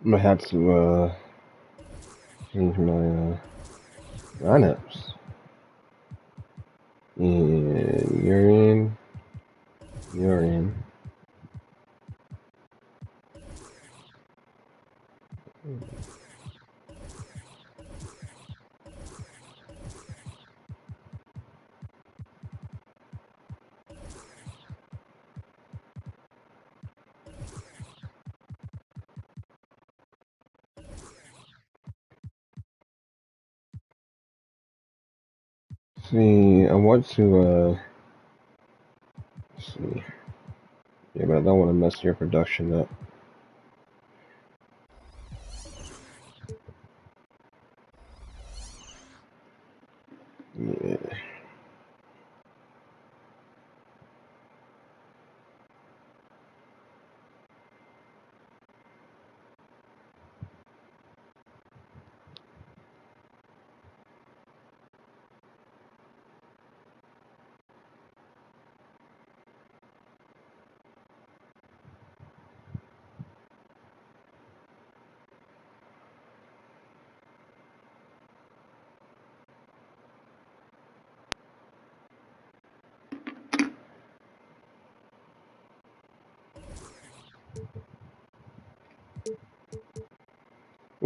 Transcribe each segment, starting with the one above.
I'm gonna have to change my lineups. And you're in. You're in. See, I want to, let's see. Yeah, but I don't want to mess your production up. Yeah.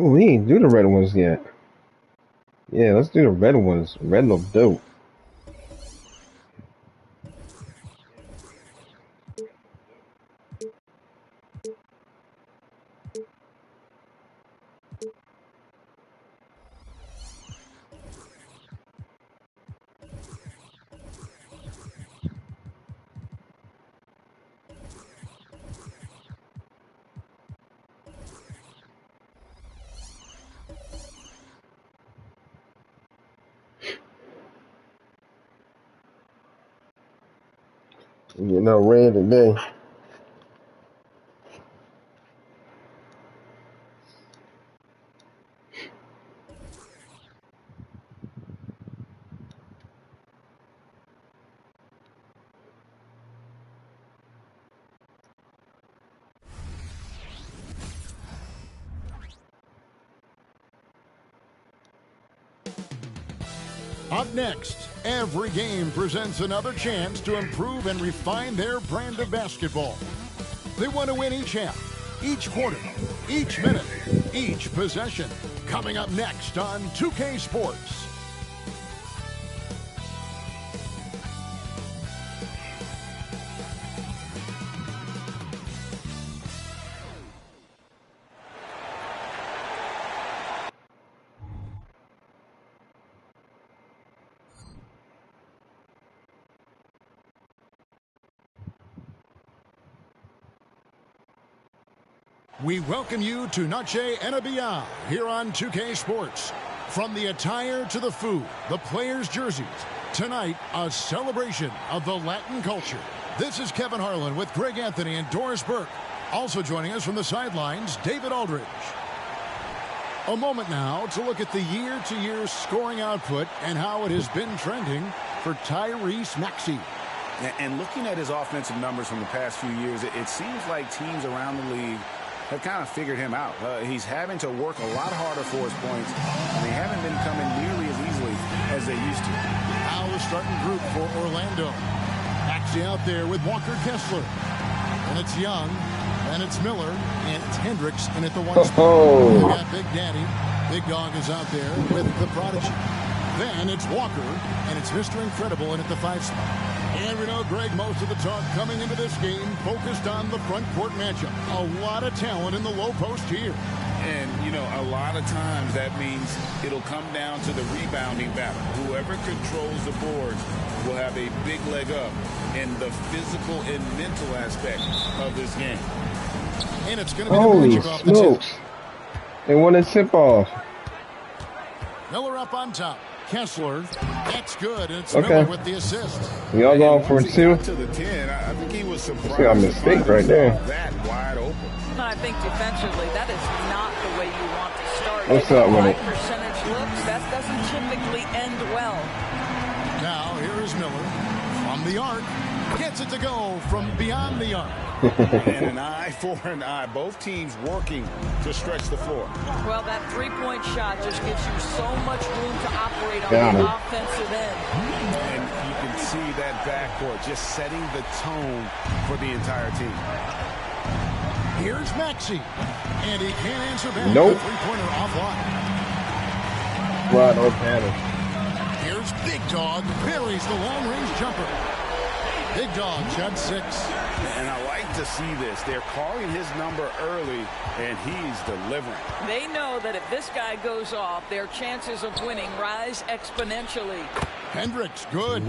Oh, we ain't do the red ones yet. Yeah, let's do the red ones. Red look dope. You know, red today. Up next, every game presents another chance to improve and refine their brand of basketball. They want to win each half, each quarter, each minute, each possession. Coming up next on 2K Sports. We welcome you to Noche NBA here on 2K Sports. From the attire to the food, the players' jerseys, tonight a celebration of the Latin culture. This is Kevin Harlan with Greg Anthony and Doris Burke. Also joining us from the sidelines, David Aldridge. A moment now to look at the year-to-year scoring output and how it has been trending for Tyrese Maxey. And looking at his offensive numbers from the past few years, it seems like teams around the league have kind of figured him out. He's having to work a lot harder for his points, and they haven't been coming nearly as easily as they used to. Now the starting group for Orlando. Maxey out there with Walker Kessler. And it's Young, and it's Miller, and it's Hendricks in at the one spot. We got Big Daddy. Big Dog is out there with the Prodigy. Then it's Walker, and it's Mr. Incredible in at the 5 spot. And we know, Greg, most of the talk coming into this game focused on the front court matchup. A lot of talent in the low post here. And, you know, a lot of times that means it'll come down to the rebounding battle. Whoever controls the boards will have a big leg up in the physical and mental aspect of this game. And it's going to be the magic off the tip. They want to tip off. Miller up on top. Kessler, that's good. And it's Miller with the assist. Y'all going for 2? To the 10, I think he was surprised. See a mistake right there. That wide open. I think defensively, that is not the way you want to start. What's up with it? High percentage looks, that doesn't typically end well. Now, here is Miller. From the arc. Gets it to go from beyond the arc. And an eye for an eye. Both teams working to stretch the floor. Well, that three-point shot just gives you so much room to operate on Got the it. offensive end. And you can see that backcourt just setting the tone for the entire team. Here's Maxey. And he can't answer back. Nope. The three-pointer offline. Right, no pattern. Here's Big Dog. Buries the long-range jumper. Big Dog shot 6. And I like to see this. They're calling his number early, and he's delivering. They know that if this guy goes off, their chances of winning rise exponentially. Hendricks, good.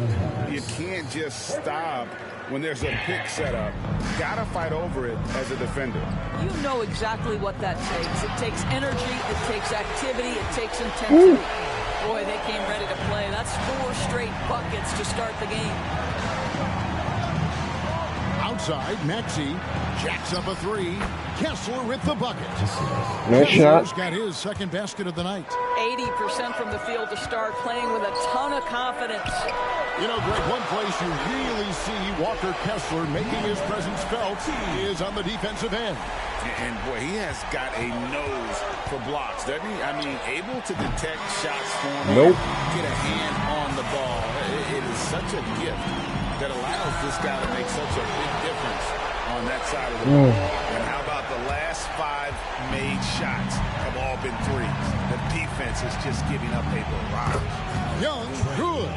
You can't just stop when there's a pick set up. Gotta fight over it as a defender. You know exactly what that takes. It takes energy, it takes activity, it takes intensity. Boy, they came ready to play. That's 4 straight buckets to start the game. Outside, Maxey jacks up a 3. Kessler with the bucket. Nice Kessler's shot. got his second basket of the night. 80% from the field to start, playing with a ton of confidence. You know, Greg, one place you really see Walker Kessler making his presence felt is on the defensive end. And boy, he has got a nose for blocks, doesn't he? I mean, able to detect shots for him. Nope. Get a hand on the ball. It is such a gift that allows this guy to make such a big difference on that side of the ball. And how about the last 5 made shots have all been threes? The defense is just giving up a barrage. Young, good.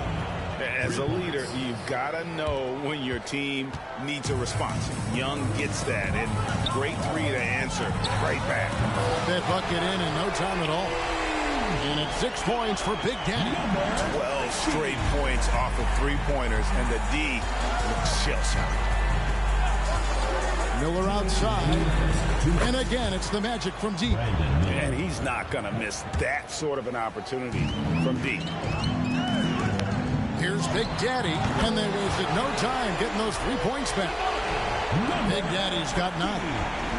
As a leader, you've got to know when your team needs a response. Young gets that, and great 3 to answer right back. That bucket in no time at all. And it's 6 points for Big Daddy. 12 straight points off of 3-pointers, and the D looks shell-shocked. Miller outside. And again, it's the Magic from deep. And he's not going to miss that sort of an opportunity from deep. Here's Big Daddy, and they wasted no time getting those 3 points back. Big Daddy's got 9.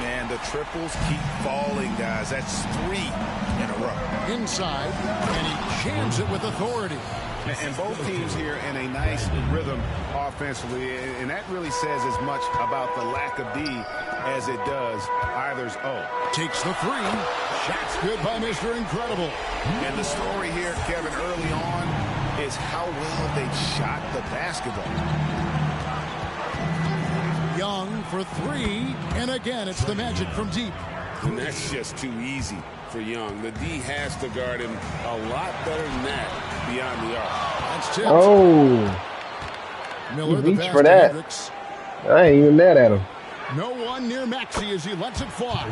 Man, the triples keep falling, guys. That's 3 in a row. Inside, and he jams it with authority. And both teams here in a nice rhythm offensively, and that really says as much about the lack of D as it does either's O. Takes the 3. Shot's good by Mr. Incredible. And the story here, Kevin, early on is how well they shot the basketball. Young for 3, and again, it's the Magic from deep. And that's just too easy for Young. The D has to guard him a lot better than that beyond the arc. That's tipped. Oh, Miller, he the reached pass for to that. Hendricks. I ain't even mad at him. No one near Maxey as he lets it fly.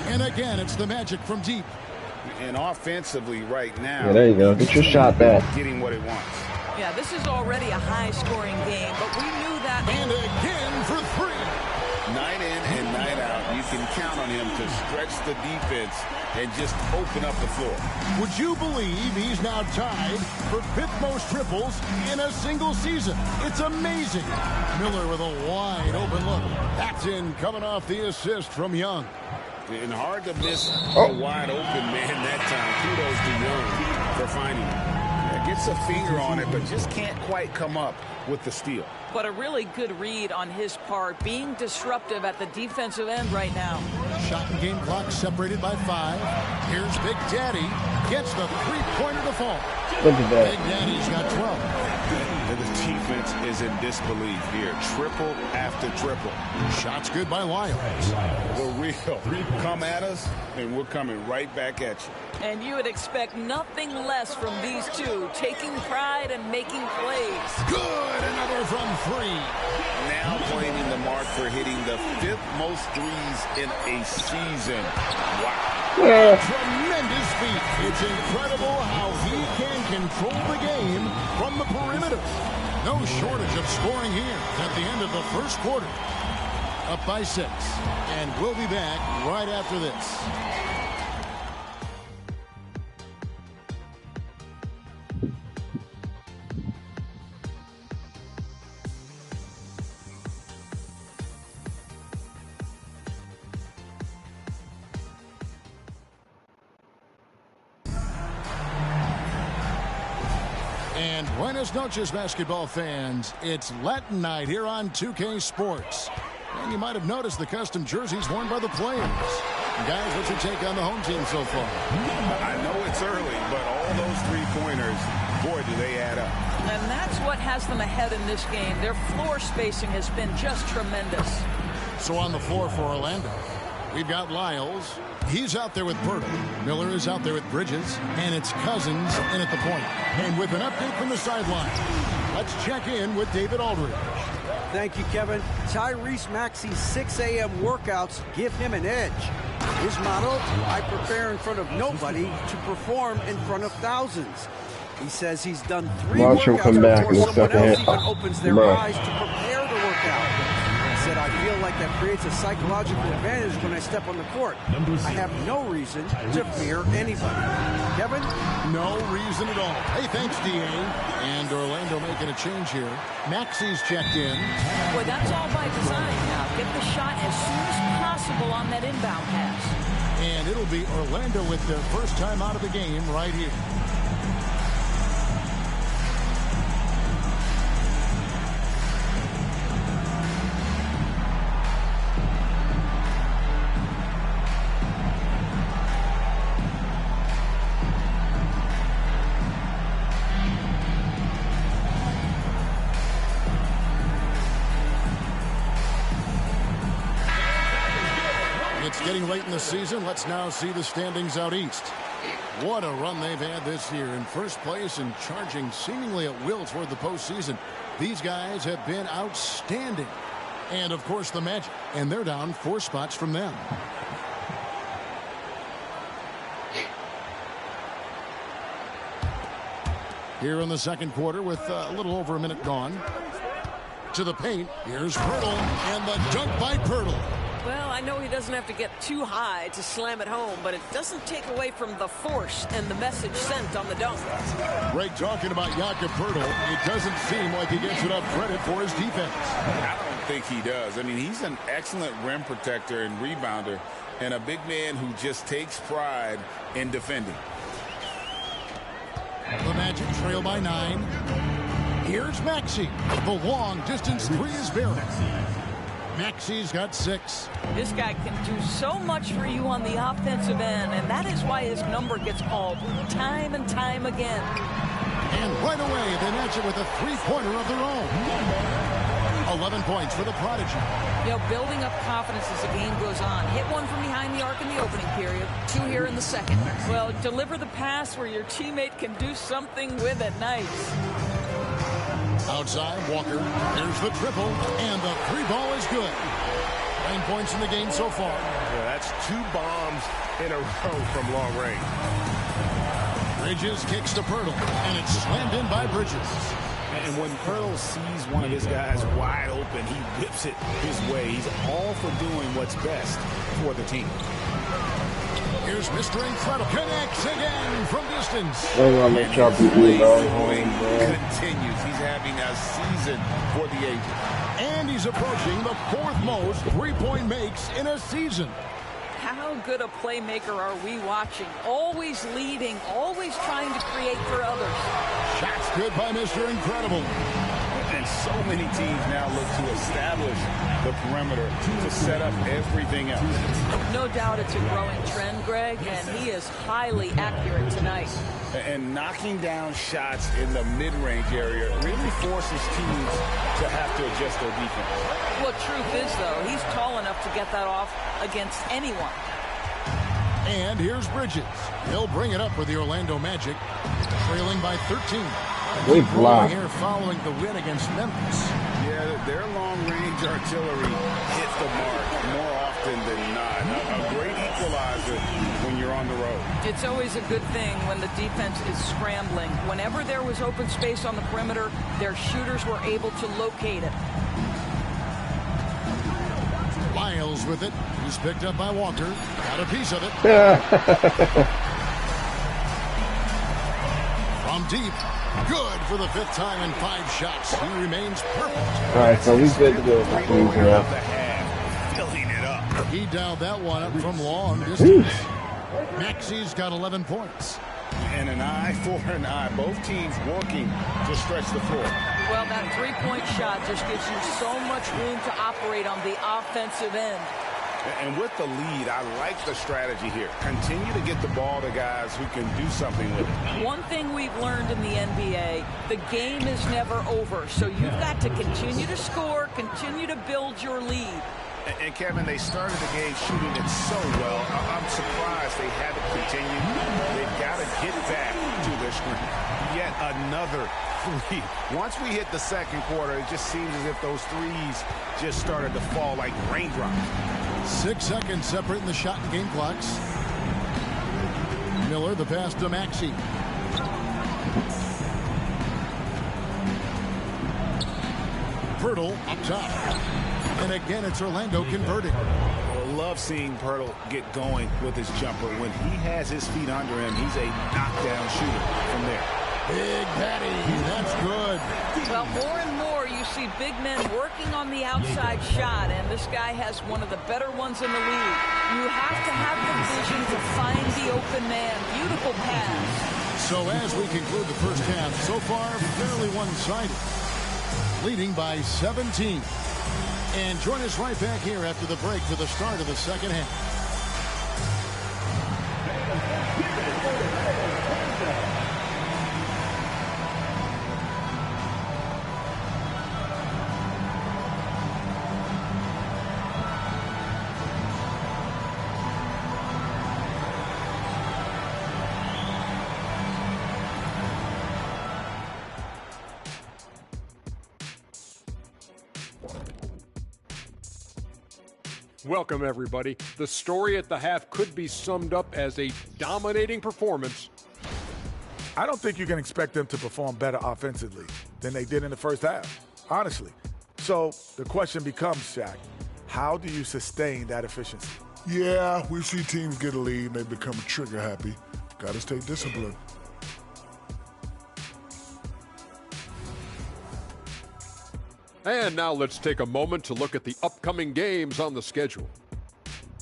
And again, it's the Magic from deep. And offensively right now, Yeah, there you go. Get your shot back. getting what it wants. Yeah, this is already a high-scoring game, but we knew that. And again for 3. Night in and night out, you can count on him to stretch the defense and just open up the floor. Would you believe he's now tied for 5th most triples in a single season? It's amazing. Miller with a wide open look. That's in, coming off the assist from Young. And hard to miss a wide open man that time. Kudos to Young for finding it. Gets a finger on it, but just can't quite come up with the steal. But a really good read on his part, being disruptive at the defensive end right now. Shot and game clock separated by 5. Here's Big Daddy. Gets the 3-pointer to fall. Look at Big that. Daddy's got 12. And the defense is in disbelief here. Triple after triple. Shots good by Lyles. The real. Come at us, and we're coming right back at you. And you would expect nothing less from these two, taking pride and making plays. Good. Another from 3. Now claiming the mark for hitting the 5th most threes in a season. Wow. Yeah. Tremendous feat. It's incredible how he can control the game from the perimeter. No shortage of scoring here at the end of the first quarter. Up by 6. And we'll be back right after this. And buenas noches, basketball fans. It's Latin night here on 2K Sports. And you might have noticed the custom jerseys worn by the players. Guys, what's your take on the home team so far? I know it's early, but all those three-pointers, boy, do they add up. And that's what has them ahead in this game. Their floor spacing has been just tremendous. So on the floor for Orlando, we've got Lyles. He's out there with Pirtle. Miller is out there with Bridges. And it's Cousins in at the point. And with an update from the sideline, let's check in with David Aldridge. Thank you, Kevin. Tyrese Maxey's 6 a.m. workouts give him an edge. His motto, I prepare in front of nobody to perform in front of thousands. He says he's done 3 Watch him workouts come back before in the someone second else half. even opens their Bruh. eyes to prepare to work out. He said, I feel like that creates a psychological advantage when I step on the court. I have no reason to fear anybody. Kevin? No reason at all. Hey, thanks, D.A. And Orlando making a change here. Maxey's checked in. Boy, that's all by design now. Get the shot as soon as possible on that inbound pass. And it'll be Orlando with their first time out of the game right here. It's getting late in the season. Let's now see the standings out east. What a run they've had this year. In first place and charging seemingly at will toward the postseason. These guys have been outstanding. And, of course, the Magic. And they're down 4 spots from them. Here in the second quarter with a little over a minute gone. To the paint. Here's Pirtle. And the dunk by Pirtle. Well, I know he doesn't have to get too high to slam it home, but it doesn't take away from the force and the message sent on the dunk. Greg talking about Jakob Pirtle. It doesn't seem like he gets enough credit for his defense. I don't think he does. I mean, he's an excellent rim protector and rebounder, and a big man who just takes pride in defending. The Magic trail by 9. Here's Maxey. The long distance 3 is Barrett. Maxey's got 6. This guy can do so much for you on the offensive end, and that is why his number gets called time and time again. And right away, they match it with a 3-pointer of their own. 11 points for the Prodigy. You know, building up confidence as the game goes on. Hit one from behind the arc in the opening period. 2 here in the second. Well, deliver the pass where your teammate can do something with it. Nice. Outside, Walker. There's the triple, and the 3 ball is good. 9 points in the game so far. Yeah, that's 2 bombs in a row from long range. Bridges kicks to Pirtle, and it's slammed in by Bridges. And when Pirtle sees one of his guys wide open, he whips it his way. He's all for doing what's best for the team. Here's Mr. Incredible. Connects again from distance. I'm gonna make sure I beat you, Continues. He's having a season for the ages. And he's approaching the 4th most 3-point makes in a season. How good a playmaker are we watching? Always leading, always trying to create for others. Shots good by Mr. Incredible. And so many teams now look to establish the perimeter to set up everything else. No doubt it's a growing trend, Greg, and he is highly accurate tonight. And knocking down shots in the mid-range area really forces teams to have to adjust their defense. Well, truth is, though, he's tall enough to get that off against anyone. And here's Bridges. He'll bring it up with the Orlando Magic, trailing by 13. We blocked. Here following the win against Memphis. Yeah, their long-range artillery hits the mark more often than not. A great equalizer when you're on the road. It's always a good thing when the defense is scrambling. Whenever there was open space on the perimeter, their shooters were able to locate it. Lyles with it. He's picked up by Walker. Got a piece of it. From deep. Good for the 5th time in 5 shots. He remains perfect. All right, so we good to go. Filling it up. He dialed that one up from long distance. Maxey's got 11 points. And an eye for an eye. Both teams working to stretch the floor. Well, that three-point shot just gives you so much room to operate on the offensive end. And with the lead, I like the strategy here. Continue to get the ball to guys who can do something with it. One thing we've learned in the NBA, the game is never over. So you've got to continue to score, continue to build your lead. And Kevin, they started the game shooting it so well. I'm surprised they haven't continued. They've got to get back to their screen. Yet another three. Once we hit the second quarter, it just seems as if those threes just started to fall like raindrops. 6 seconds separating the shot and game clocks. Miller, the pass to Maxey. Pirtle up top. And again, it's Orlando converting. I love seeing Pirtle get going with his jumper. When he has his feet under him, he's a knockdown shooter from there. Big Patty, that's good. Well, more and more you see big men working on the outside shot, and this guy has one of the better ones in the league. You have to have the vision to find the open man. Beautiful pass. So as we conclude the first half, so far fairly one-sided, leading by 17. And join us right back here after the break for the start of the second half. Welcome, everybody. The story at the half could be summed up as a dominating performance. I don't think you can expect them to perform better offensively than they did in the first half, honestly. So the question becomes, Shaq, how do you sustain that efficiency? Yeah, we see teams get a lead and they become trigger happy. Got to stay disciplined. And now let's take a moment to look at the upcoming games on the schedule.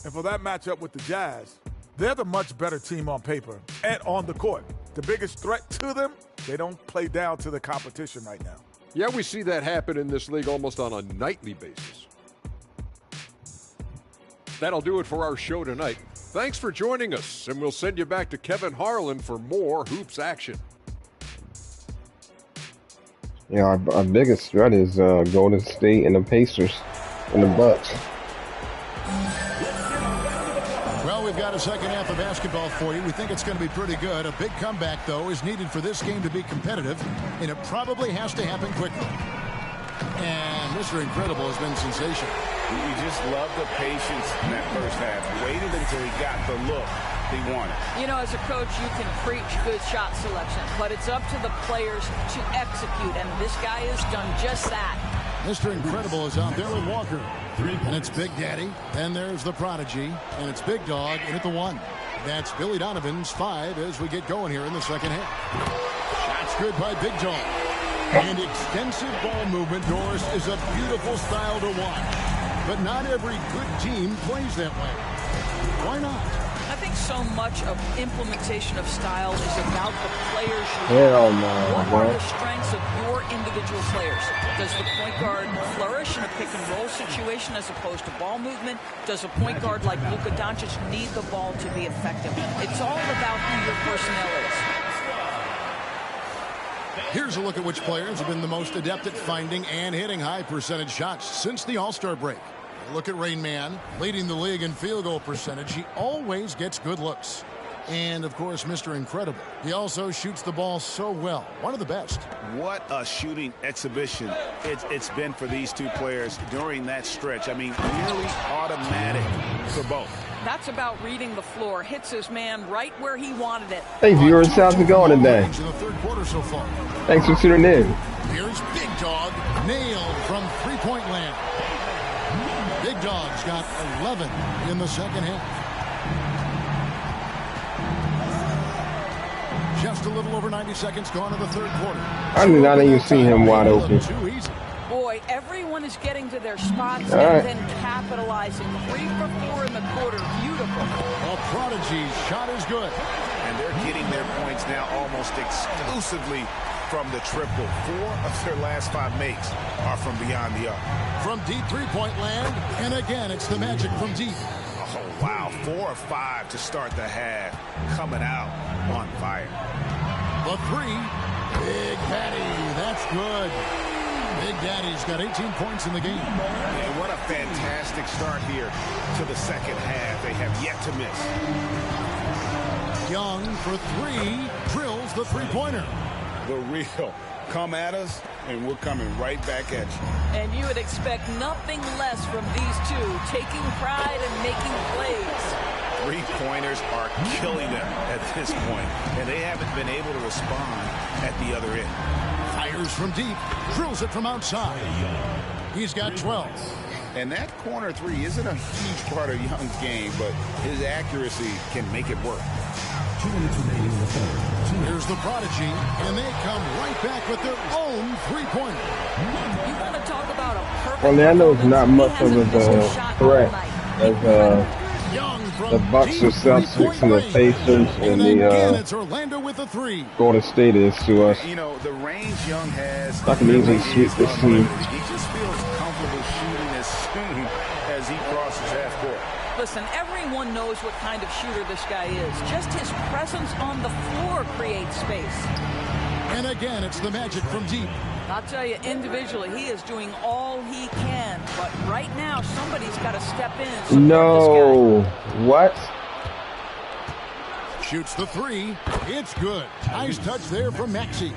And for that matchup with the Jazz, they're the much better team on paper and on the court. The biggest threat to them, they don't play down to the competition right now. Yeah, we see that happen in this league almost on a nightly basis. That'll do it for our show tonight. Thanks for joining us, and we'll send you back to Kevin Harlan for more hoops action. Yeah, our biggest threat is Golden State and the Pacers and the Bucks. Well, we've got a second half of basketball for you. We think it's going to be pretty good. A big comeback, though, is needed for this game to be competitive, and it probably has to happen quickly. And Mr. Incredible has been sensational. We just love the patience in that first half. Waited until he got the look he wanted. You know, as a coach, you can preach good shot selection, but it's up to the players to execute, and this guy has done just that. Mr. Incredible is out there with Walker. And it's Big Daddy. Then there's the Prodigy. And it's Big Dog in at the 1. That's Billy Donovan's 5 as we get going here in the second half. Shots good by Big Dog. And extensive ball movement, Doris, is a beautiful style to watch. But not every good team plays that way. Why not? I think so much of implementation of style is about the players you Hell have. no, What bro. are the strengths of your individual players? Does the point guard flourish in a pick-and-roll situation as opposed to ball movement? Does a point guard like Luka Doncic need the ball to be effective? It's all about who your personnel is. Here's a look at which players have been the most adept at finding and hitting high percentage shots since the All-Star break. Look at Rain Man, leading the league in field goal percentage. He always gets good looks. And, of course, Mr. Incredible. He also shoots the ball so well. One of the best. What a shooting exhibition it's been for these two players during that stretch. I mean, nearly automatic for both. That's about reading the floor. Hits his man right where he wanted it. Hey viewers, how's it going today? In the third quarter so far. Thanks for tuning in. Here's Big Dog, nailed from three-point land. Big Dog's got 11 in the second half. Just a little over 90 seconds gone in the third quarter. I did not even see him wide open. Too easy. Boy, everyone is getting to their spots All and right. then capitalizing. 3 for 4 in the quarter. Beautiful. Well, Prodigy's shot is good. And they're getting their points now almost exclusively from the triple. 4 of their last 5 makes are from beyond the arc. From deep three-point land, and again, it's the Magic from deep. Oh, wow. 4 of 5 to start the half. Coming out on fire. The 3. Big Daddy. That's good. Big Daddy's got 18 points in the game. And what a fantastic start here to the second half. They have yet to miss. Young for 3. Drills the three-pointer. The real. Come at us, and we're coming right back at you. And you would expect nothing less from these two, taking pride and making plays. Three-pointers are killing them at this point, and they haven't been able to respond at the other end. Fires from deep, drills it from outside. He's got 12. And that corner 3 isn't a huge part of Young's game, but his accuracy can make it work. 2 minutes remaining in the third. Here's the Prodigy, and they come right back with their own three-pointer. You want to talk about a perfect Orlando's not much of a threat as the Bucks or Celtics and the Pacers and it's Orlando with a 3. Golden State is to us. You know, the range Young has. I can easily sweep this team. He just feels comfortable shooting as soon as he crosses half court. Listen, everyone knows what kind of shooter this guy is. Just his presence on the floor creates space. And again, it's the Magic from deep. I'll tell you, individually, he is doing all he can. But right now, somebody's got to step in and support No. this guy. What? Shoots the 3. It's good. Nice touch there from Maxey.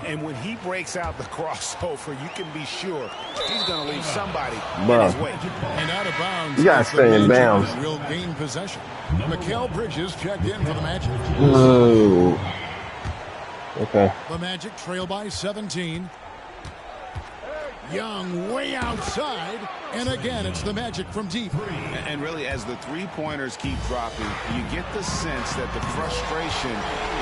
And when he breaks out the crossover, you can be sure he's going to leave somebody in Bruh. his way. And out of bounds. You gotta as the stay in Magic bounds. will gain possession. Mikal Bridges checked in for the Magic. Ooh. Okay. The Magic trail by 17. Young way outside. And again, it's the Magic from deep. And really, as the three-pointers keep dropping, you get the sense that the frustration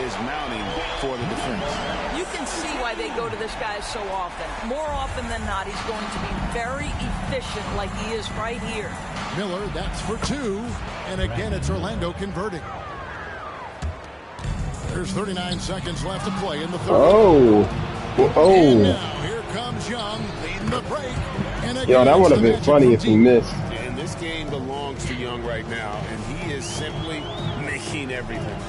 is mounting for the defense. You can see why they go to this guy so often. More often than not, he's going to be very efficient like he is right here. Miller, that's for 2. And again, it's Orlando converting. There's 39 seconds left to play in the third. Oh. And Oh. now, here comes Young leading the break. And again, Yo, that it's would the have been Magic funny from if he deep. missed. And this game belongs to Young right now, and he is simply making everything.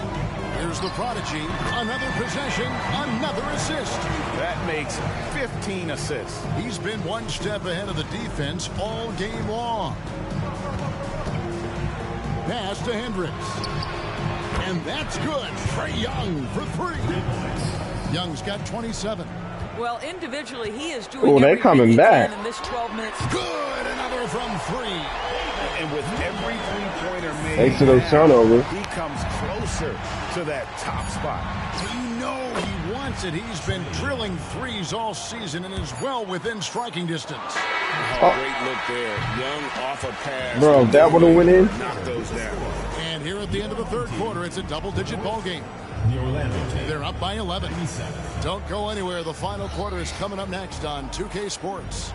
Here's the Prodigy. Another possession, another assist. That makes 15 assists. He's been one step ahead of the defense all game long. Pass to Hendricks. And that's good. Trae Young for 3. Young's got 27. Well, individually, he is doing Oh, they everything coming he back. can in this 12 minutes. Good. Another from 3. And with every three-pointer made, Thanks to those turnovers. he comes closer to that top spot. You know he wants it. He's been drilling threes all season and is well within striking distance. Oh, great look there. Young off a pass. Bro, if that would've went in. Knock those down. And here at the end of the third quarter, it's a double-digit ball game. They're up by 11. Don't go anywhere. The final quarter is coming up next on 2K Sports.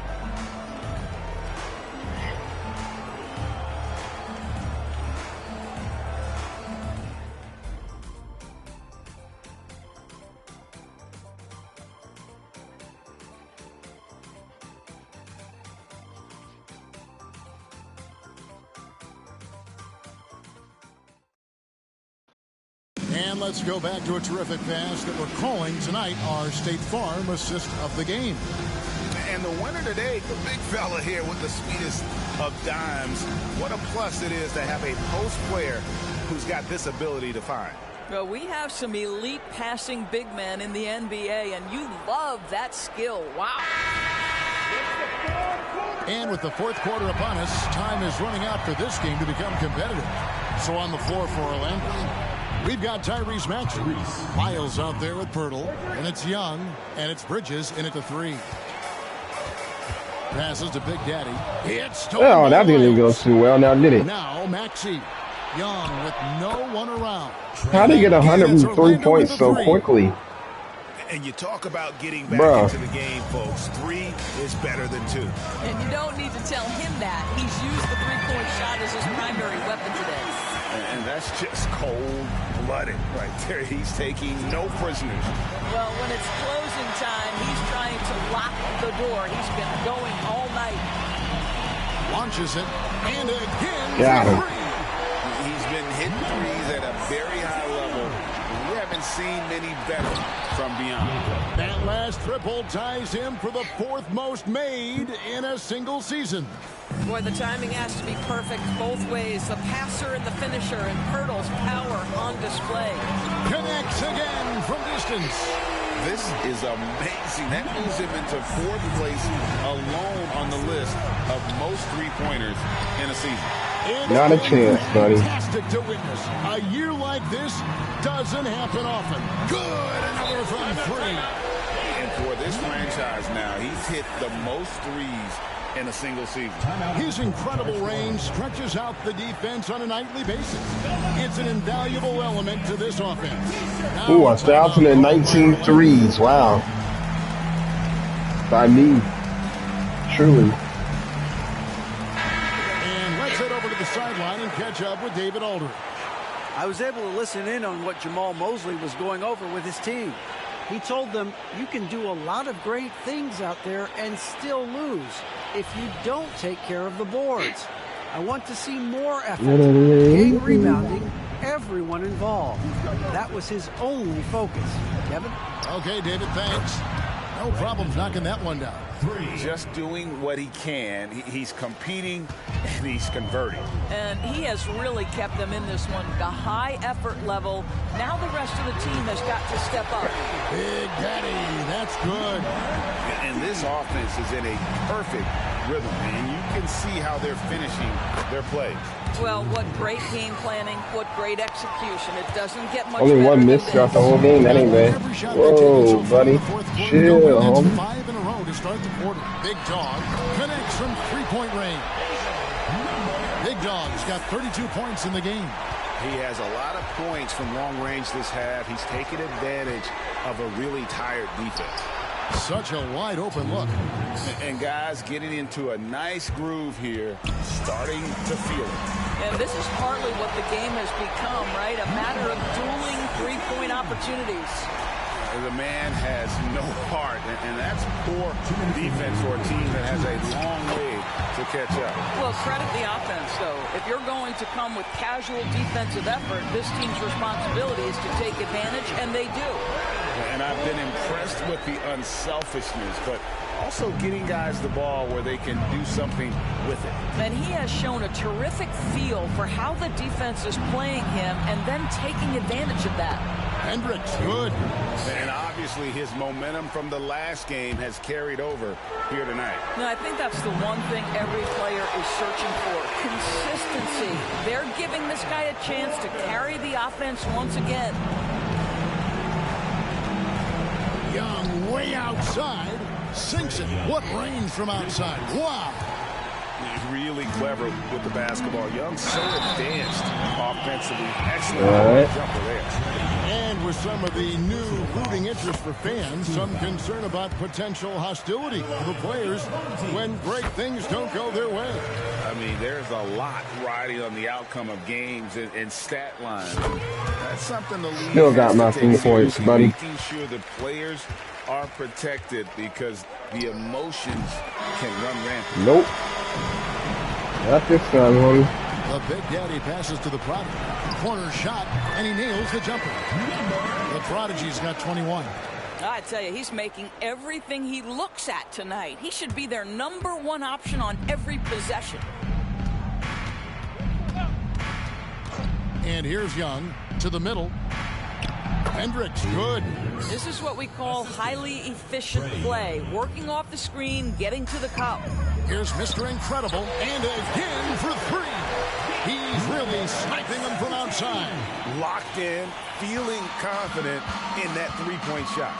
And let's go back to a terrific pass that we're calling tonight our State Farm assist of the game. And the winner today, the big fella here with the sweetest of dimes. What a plus it is to have a post player who's got this ability to find. Well, we have some elite passing big men in the NBA, and you love that skill. Wow. And with the fourth quarter upon us, time is running out for this game to become competitive. So on the floor for Orlando, we've got Tyrese Maxey. Miles out there with Pirtle, and it's Young, and it's Bridges in at the 3. Passes to Big Daddy. It's Oh, that didn't go too well now, did it? Now Maxey. Young with no one around. How did he get 103 points so quickly? And you talk about getting back Bruh. into the game, folks. 3 is better than 2. And you don't need to tell him that. He's used the three-point shot as his primary weapon today. And that's just cold-blooded right there. He's taking no prisoners. Well, when it's closing time, he's trying to lock the door. He's been going all night. Launches it, and again, Got him. He's been hitting threes at a very high level. We haven't seen many better from beyond. That last triple ties him for the 4th most made in a single season. Boy, the timing has to be perfect both ways. The passer and the finisher, and Pirtle's power on display. Connects again from distance. This is amazing. That moves him into 4th place alone on the list of most three-pointers in a season. Not a chance, buddy. Fantastic to witness. A year like this doesn't happen often. Good, another from 3. And for this franchise now, he's hit the most threes in a single season. His incredible range stretches out the defense on a nightly basis. It's an invaluable element to this offense. Ooh, 1,019 threes. Wow. By me. Truly. And let's head over to the sideline and catch up with David Aldridge. I was able to listen in on what Jamal Mosley was going over with his team. He told them, you can do a lot of great things out there and still lose if you don't take care of the boards. I want to see more effort, game rebounding, everyone involved. That was his only focus. Kevin? Okay, David, thanks. No problems knocking that one down. Just doing what he can. He's competing and he's converting. And he has really kept them in this one. The high effort level. Now the rest of the team has got to step up. Big Daddy, that's good. And this offense is in a perfect rhythm, and you can see how they're finishing their plays. Well, what great game planning, what great execution. It doesn't get much Only better one than miss this. throughout the whole game. That ain't bad. Whoa, buddy. Chill, homie. 5 in a row to start the quarter. Big Dog connects from 3-point range. Big Dog's got 32 points in the game. He has a lot of points from long range this half. He's taken advantage of a really tired defense. Such a wide open look. And guys getting into a nice groove here, starting to feel it. And this is partly what the game has become, right? A matter of dueling three-point opportunities. The man has no heart, and that's poor defense for a team that has a long way to catch up. Well, credit the offense, though. If you're going to come with casual defensive effort, this team's responsibility is to take advantage, and they do. And I've been impressed with the unselfishness, but also getting guys the ball where they can do something with it. And he has shown a terrific feel for how the defense is playing him and then taking advantage of that. Hendricks, good. And obviously his momentum from the last game has carried over here tonight. Now, I think that's the one thing every player is searching for, consistency. They're giving this guy a chance to carry the offense once again. Young way outside. Sinks it. What range from outside. Wow. He's really clever with the basketball. Young, so advanced offensively. Excellent jumper there. And with some of the new rooting interest for fans, some concern about potential hostility for the players when great things don't go their way. I mean, there's a lot riding on the outcome of games and stat lines. That's something the league Still got my 3 points, buddy. Making sure the players are protected because the emotions can run rampant. Nope. Not this time, homie. The Big Daddy passes to the Prodigy. Corner shot, and he nails the jumper. The Prodigy's got 21. I tell you, he's making everything he looks at tonight. He should be their #1 option on every possession. And here's Young to the middle. Hendricks, good. This is what we call highly efficient play. Working off the screen, getting to the cup. Here's Mr. Incredible, and again for 3. He's really sniping them from outside. Locked in, feeling confident in that three-point shot.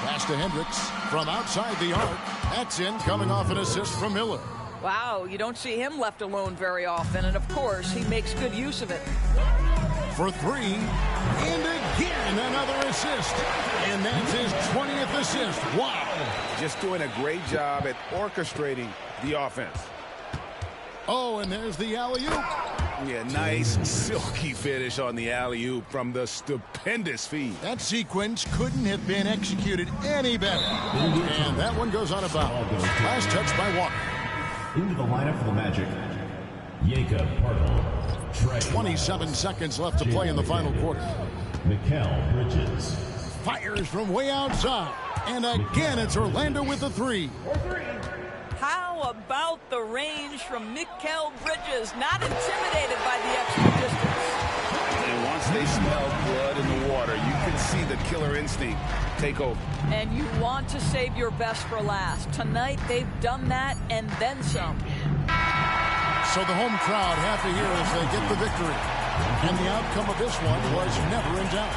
Pass to Hendricks from outside the arc. That's in, coming off an assist from Miller. Wow, you don't see him left alone very often, and of course, he makes good use of it. For 3, and again another assist. And that's his 20th assist. Wow. Just doing a great job at orchestrating the offense. Oh, and there's the alley-oop. Yeah, nice silky finish on the alley-oop from the stupendous feed. That sequence couldn't have been executed any better. And that one goes out of bounds. Last touch by Walker. Into the lineup for the Magic, Jakob Poeltl. 27 seconds left to play in the final quarter. Mikal Bridges. Fires from way outside. And again, it's Orlando with the three. How about the range from Mikal Bridges? Not intimidated by the extra distance. And once they smell blood in the water, you can see the killer instinct take over. And you want to save your best for last. Tonight, they've done that and then some. So the home crowd happy here as they get the victory. And the outcome of this one was never in doubt.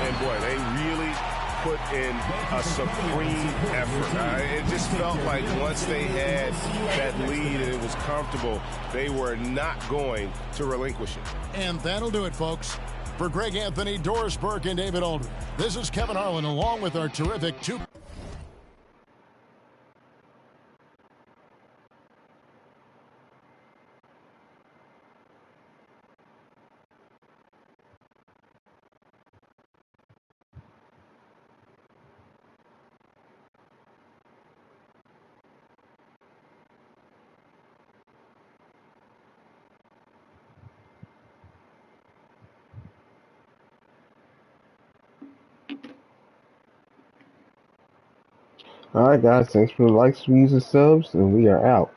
And boy, they really put in a supreme effort. It just felt like once they had that lead and it was comfortable, they were not going to relinquish it. And that'll do it, folks. For Greg Anthony, Doris Burke, and David Aldridge, this is Kevin Harlan along with our terrific two. All right, guys. Thanks for the likes, views, and subs, and we are out.